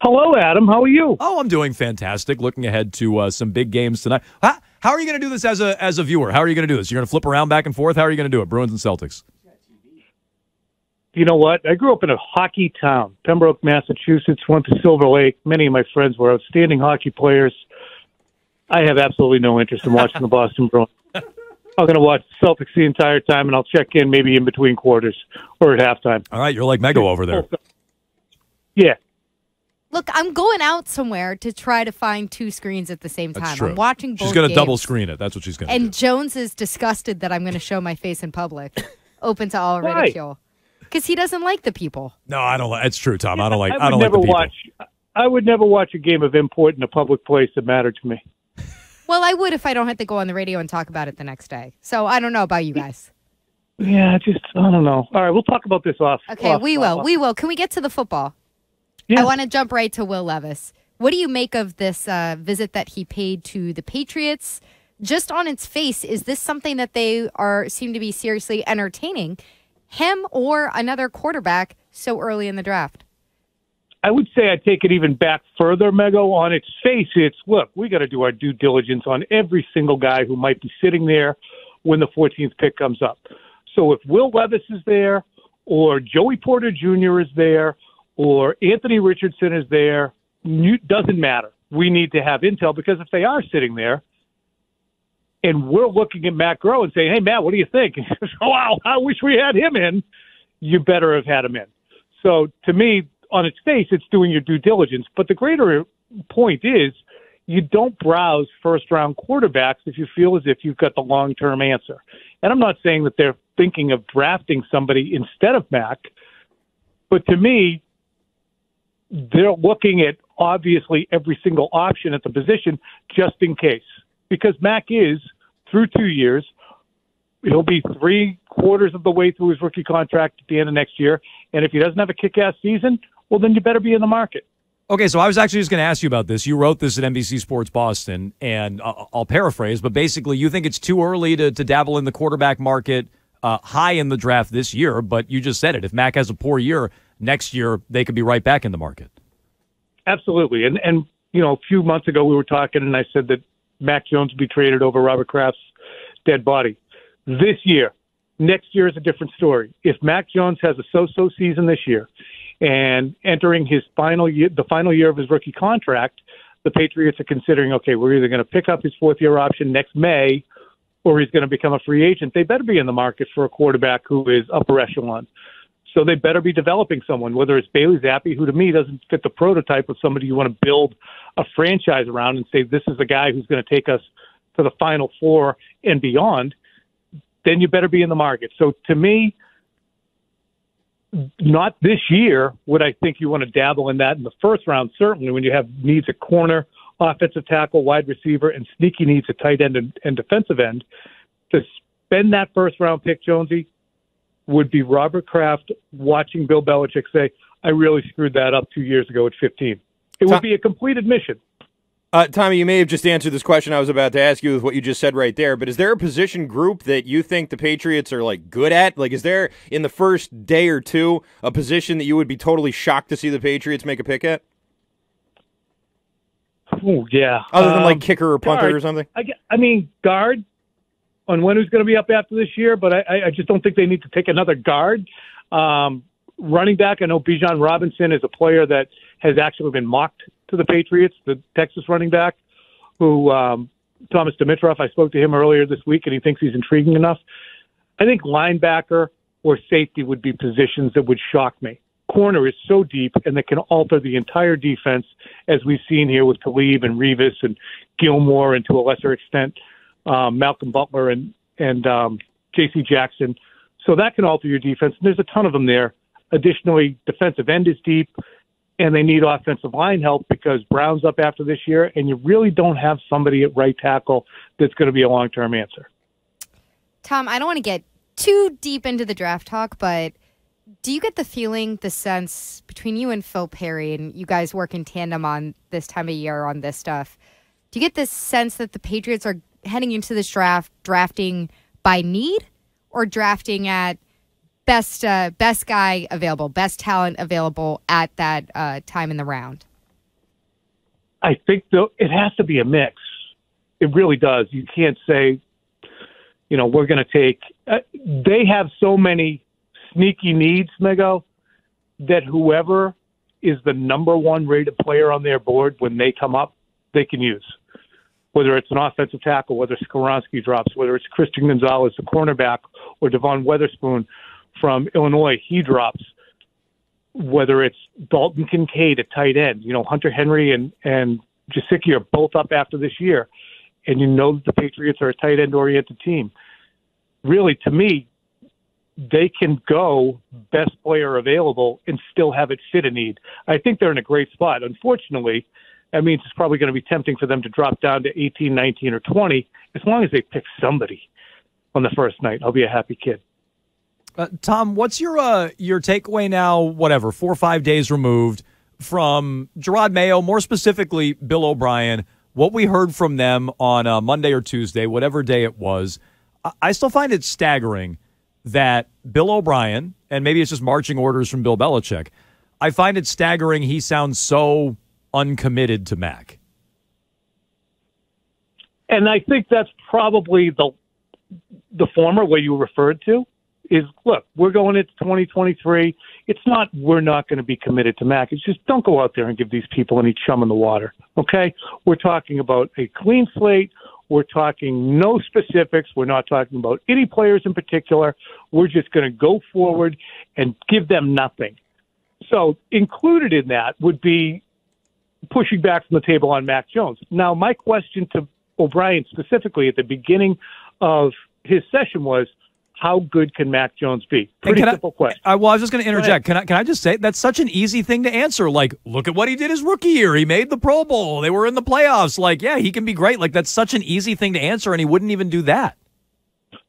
Hello, Adam. How are you? Oh, I'm doing fantastic. Looking ahead to some big games tonight. How are you going to do this as a viewer? How are you going to do this? You're going to flip around back and forth? How are you going to do it? Bruins and Celtics. You know what? I grew up in a hockey town, Pembroke, Massachusetts, went to Silver Lake. Many of my friends were outstanding hockey players. I have absolutely no interest in watching the Boston Bruins. I'm going to watch Celtics the entire time, and I'll check in maybe in between quarters or at halftime. All right, you're like Mego over there. Yeah. Look, I'm going out somewhere to try to find two screens at the same time. That's true. I'm watching both She's going to games. double screen it. That's what she's going to do. And Jones is disgusted that I'm going to show my face in public, open to all Why? ridicule. Because he doesn't like the people. No, I don't like. It's true, Tom. I don't like. I don't like the people. I would never watch a game of import in a public place that mattered to me. Well, I would if I don't have to go on the radio and talk about it the next day. So I don't know about you guys. Yeah, I don't know. All right, we'll talk about this off. Okay, we will. Can we get to the football? Yeah. I want to jump right to Will Levis. What do you make of this visit that he paid to the Patriots? Just on its face, is this something that they seem to be seriously entertaining, him or another quarterback so early in the draft? I would say I'd take it even back further, Mego. On its face, look, we got to do our due diligence on every single guy who might be sitting there when the 14th pick comes up. So if Will Levis is there, or Joey Porter Jr. is there, or Anthony Richardson is there, doesn't matter. We need to have intel, because if they are sitting there and we're looking at Matt Groh and saying, hey, Matt, what do you think? And he says, oh, wow, I wish we had him in. You better have had him in. So to me, on its face, it's doing your due diligence. But the greater point is you don't browse first-round quarterbacks if you feel as if you've got the long-term answer. And I'm not saying that they're thinking of drafting somebody instead of Mac, but to me, they're looking at obviously every single option at the position just in case. Because Mac is, through 2 years, he'll be 3/4 of the way through his rookie contract at the end of next year. And if he doesn't have a kick-ass season, well, then you better be in the market. Okay, so I was actually just going to ask you about this. You wrote this at NBC Sports Boston, and I'll paraphrase, but basically you think it's too early to dabble in the quarterback market high in the draft this year, but you just said it. If Mac has a poor year, next year they could be right back in the market. Absolutely. And you know, a few months ago we were talking, and I said that Mac Jones would be traded over Robert Kraft's dead body. This year, next year is a different story. If Mac Jones has a so-so season this year, and entering his final year, the final year of his rookie contract, the Patriots are considering, okay, we're either going to pick up his fourth-year option next May, or he's going to become a free agent. They better be in the market for a quarterback who is upper echelon. So they better be developing someone, whether it's Bailey Zappi, who to me doesn't fit the prototype of somebody you want to build a franchise around and say, this is the guy who's going to take us to the Final Four and beyond. Then you better be in the market. So to me, not this year would I think you want to dabble in that in the first round, certainly when you have needs at corner, offensive tackle, wide receiver, and sneaky needs at tight end and defensive end. To spend that first-round pick, Jonesy, would be Robert Kraft watching Bill Belichick say, I really screwed that up 2 years ago at 15. It would be a complete admission. Tommy, you may have just answered this question I was about to ask you with what you just said right there, but is there a position group that you think the Patriots are, like, good at? Like, is there, in the first day or two, a position that you would be totally shocked to see the Patriots make a pick at? Oh, yeah. Other than, like, kicker or punter guard, or something? I mean, guard on when who's going to be up after this year, but I just don't think they need to take another guard. Running back, I know Bijan Robinson is a player that has actually been mocked to the Patriots, the Texas running back, who Thomas Dimitroff, I spoke to him earlier this week, and he thinks he's intriguing enough. I think linebacker or safety would be positions that would shock me. Corner is so deep, and that can alter the entire defense, as we've seen here with Talib and Revis and Gilmore, and to a lesser extent, Malcolm Butler and J.C. Jackson. So that can alter your defense, and there's a ton of them there. Additionally, defensive end is deep, and they need offensive line help because Brown's up after this year, and you really don't have somebody at right tackle that's going to be a long-term answer. Tom, I don't want to get too deep into the draft talk, but do you get the feeling, the sense between you and Phil Perry, and you guys work in tandem on this time of year on this stuff, do you get this sense that the Patriots are heading into this draft drafting by need or drafting at best guy available, best talent available at that time in the round? I think, though, it has to be a mix. It really does. You can't say, we're going to take they have so many sneaky needs, Mego, that whoever is the number one rated player on their board when they come up, they can use. Whether it's an offensive tackle, whether Skoronski drops, whether it's Christian Gonzalez, the cornerback, or Devon Weatherspoon from Illinois, he drops. Whether it's Dalton Kincaid at tight end, Hunter Henry and Jasicki are both up after this year, and that the Patriots are a tight end-oriented team. Really, to me, they can go best player available and still have it fit a need. I think they're in a great spot. Unfortunately, that means it's probably going to be tempting for them to drop down to 18, 19, or 20. As long as they pick somebody on the first night, I'll be a happy kid. Tom, what's your takeaway now, 4 or 5 days removed from Gerard Mayo, more specifically Bill O'Brien, what we heard from them on Monday or Tuesday, whatever day it was? I still find it staggering that Bill O'Brien, and maybe it's just marching orders from Bill Belichick, I find it staggering he sounds so uncommitted to Mac. And I think that's probably the former way you referred to is, look, we're going into 2023. It's not we're not going to be committed to Mac. It's just don't go out there and give these people any chum in the water, okay? We're talking about a clean slate. We're talking no specifics. We're not talking about any players in particular. We're just going to go forward and give them nothing. So included in that would be pushing back from the table on Mac Jones. Now, my question to O'Brien specifically at the beginning of his session was, how good can Mac Jones be? Pretty simple question. I was just going to interject. Can I just say that's such an easy thing to answer? Like, look at what he did his rookie year. He made the Pro Bowl. They were in the playoffs. Like, yeah, he can be great. Like, that's such an easy thing to answer, and he wouldn't even do that.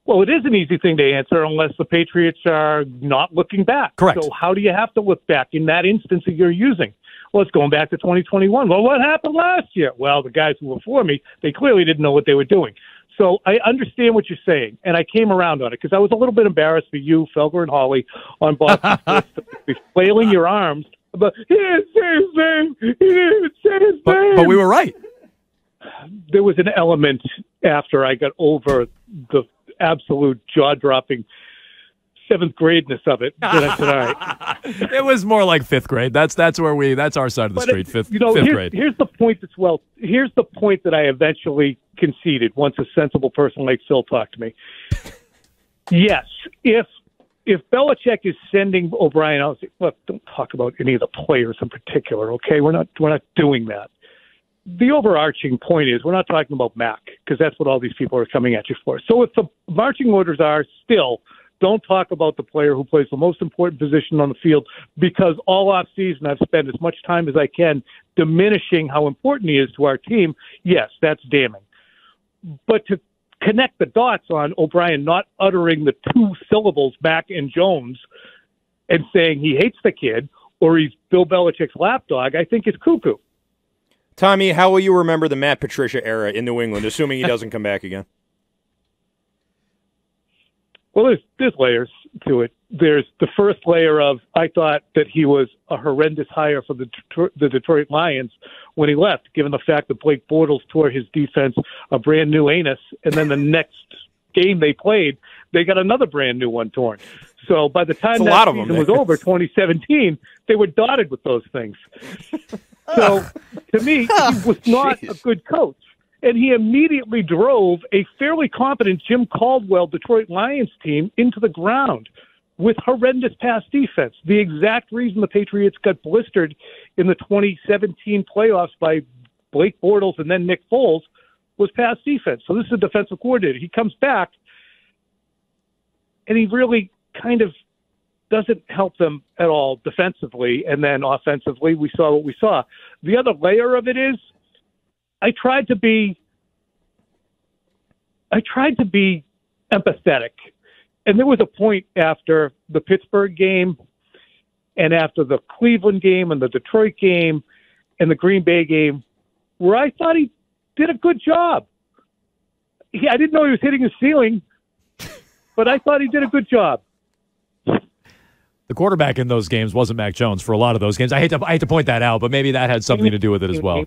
Well, it is an easy thing to answer unless the Patriots are not looking back. Correct. So how do you have to look back in that instance that you're using? Well, it's going back to 2021. Well, what happened last year? Well, the guys who were for me, they clearly didn't know what they were doing. So I understand what you're saying, and I came around on it because I was a little bit embarrassed for you, Felger, and Holly on Boston Sports to be flailing your arms. But he didn't say his name. He didn't say his name. But we were right. There was an element after I got over the absolute jaw-dropping seventh gradeness of it. That I said, all right. It was more like fifth grade. That's our side of the street. Fifth grade. Here's the point here's the point that I eventually conceded once a sensible person like Phil talked to me. Yes, if Belichick is sending O'Brien out, look, don't talk about any of the players in particular, okay? We're not doing that. The overarching point is we're not talking about Mac because that's what all these people are coming at you for. So if the marching orders are still don't talk about the player who plays the most important position on the field because all offseason I've spent as much time as I can diminishing how important he is to our team, yes, that's damning. But to connect the dots on O'Brien not uttering the two syllables Mac and Jones and saying he hates the kid or he's Bill Belichick's lapdog, I think is cuckoo. Tommy, how will you remember the Matt Patricia era in New England, assuming he doesn't come back again? Well, there's layers to it. There's the first layer of I thought that he was a horrendous hire for the Detroit Lions when he left, given the fact that Blake Bortles tore his defense a brand new anus, and then the next game they played, they got another brand new one torn. So by the time that season was over, 2017, they were dotted with those things. So to me, he was not a good coach. And he immediately drove a fairly competent Jim Caldwell Detroit Lions team into the ground with horrendous pass defense. The exact reason the Patriots got blistered in the 2017 playoffs by Blake Bortles and then Nick Foles was pass defense. So this is a defensive coordinator. He comes back, and he really kind of doesn't help them at all defensively. And then offensively, we saw what we saw. The other layer of it is I tried to be empathetic. And there was a point after the Pittsburgh game and after the Cleveland game and the Detroit game and the Green Bay game where I thought he did a good job. I didn't know he was hitting his ceiling, but I thought he did a good job. The quarterback in those games wasn't Mac Jones for a lot of those games. I hate to point that out, but maybe that had something to do with it as well.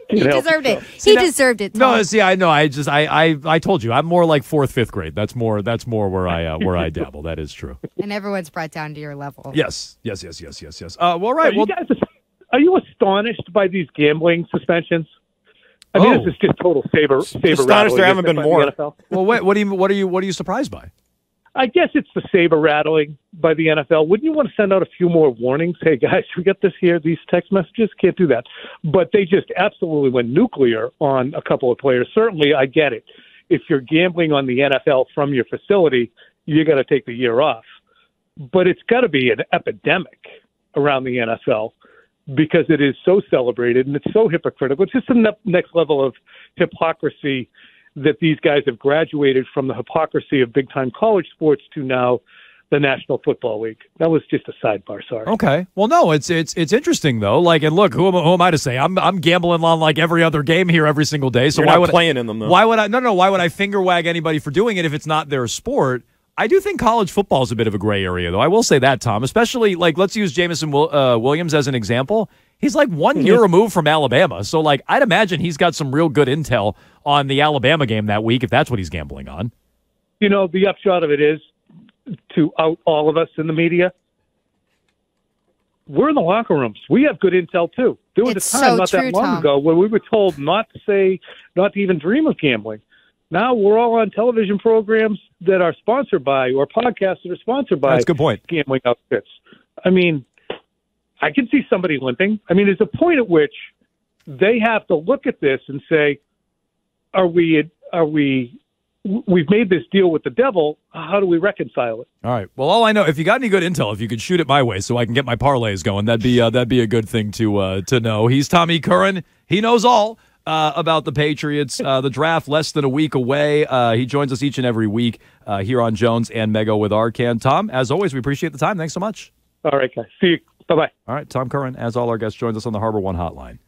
He deserved it. He deserved it. Tom. No, see, I know. I told you, I'm more like 4th, 5th grade. That's more where I dabble. That is true. And everyone's brought down to your level. Yes. Well, right. You guys, are you astonished by these gambling suspensions? I mean, this is just total saber. Astonished there haven't been more. Well, what are you surprised by? I guess it's the saber rattling by the NFL. Wouldn't you want to send out a few more warnings? Hey, guys, we got this here. These text messages, can't do that. But they just absolutely went nuclear on a couple of players. Certainly, I get it. If you're gambling on the NFL from your facility, you got to take the year off. But it's got to be an epidemic around the NFL because it is so celebrated and it's so hypocritical. It's just the next level of hypocrisy that these guys have graduated from the hypocrisy of big-time college sports to now the National Football League. That was just a sidebar, sorry. Okay. Well, no, it's interesting, though. Like, and look, who am I to say? I'm gambling on, like, every other game here every single day. So why would playing in them, though? Why would I finger wag anybody for doing it if it's not their sport? I do think college football is a bit of a gray area, though. I will say that, Tom. Especially, like, let's use Jameson Williams as an example. He's like 1 year removed from Alabama. So, like, I'd imagine he's got some real good intel on the Alabama game that week if that's what he's gambling on. You know, the upshot of it is, to out all of us in the media, we're in the locker rooms. We have good intel, too. There was a time not that long ago when we were told not to even dream of gambling. Now we're all on television programs that are sponsored by, or podcasts that are sponsored by, that's a good point, gambling outfits. I mean, I can see somebody limping. I mean, there's a point at which they have to look at this and say, we've made this deal with the devil. How do we reconcile it? All right. Well, all I know, if you got any good intel, if you could shoot it my way so I can get my parlays going, that'd be a good thing to know. He's Tommy Curran. He knows all about the Patriots. The draft less than a week away. He joins us each and every week here on Jones and Mego with Arcand. Tom, as always, we appreciate the time. Thanks so much. All right, guys. See you. Bye-bye. All right, Tom Curran, as all our guests, joins us on the Harbor One Hotline.